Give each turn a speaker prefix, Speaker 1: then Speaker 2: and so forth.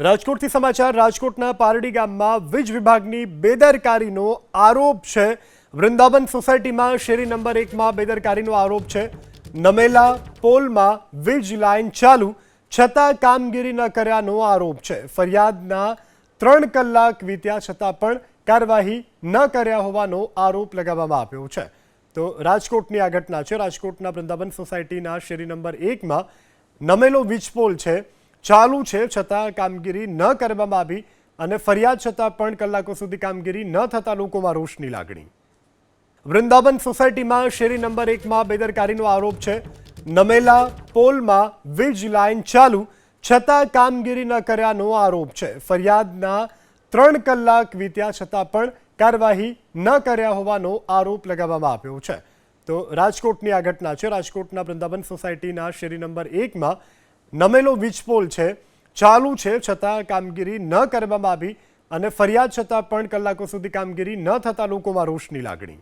Speaker 1: રાજકોટથી સમાચાર રાજકોટના પારડી ગામમાં વીજ વિભાગની બેદરકારીનો આરોપ છે। વૃંદાવન સોસાયટીમાં શેરી નંબર 1માં બેદરકારીનો આરોપ છે। નમેલા પોલમાં વીજ લાઇન ચાલુ છતાં કામગીરી ન કર્યાનો આરોપ છે। ફરિયાદના 3 કલાક વીત્યા છતાં પણ કાર્યવાહી ન કર્યા હોવાનો આરોપ લગાવવામાં આવ્યો છે। તો રાજકોટની આ ઘટના છે। રાજકોટના વૃંદાવન સોસાયટીના શેરી નંબર 1માં નમેલો વીજ પોલ છે, ચાલુ છે છતાં કામગીરી ન કરવામાં આવી અને ફરિયાદ છતાં પણ કલાકો સુધી કામગીરી ન થતા લોકોમાં રોષની લાગણી। વૃંદાવન સોસાયટીમાં શેરી નંબર 1માં બેદરકારીનો આરોપ છે। નમેલા પોલમાં વીજ લાઇન ચાલુ છતાં કામગીરી ન કર્યાનો આરોપ છે। ફરિયાદના 3 કલાક વીત્યા છતાં પણ કાર્યવાહી ન કર્યા હોવાનો આરોપ લગાવવામાં આવ્યો છે। તો રાજકોટની આ ઘટના છે। રાજકોટના વૃંદાવન સોસાયટીના શેરી નંબર 1માં નમેલો વીજ પોલ છે, ચાલુ છે છતાં કામગીરી ન કરવામાં આવી અને ફરિયાદ છતાં પણ કલાકો સુધી કામગીરી ન થતા લોકોમાં રોષની લાગણી।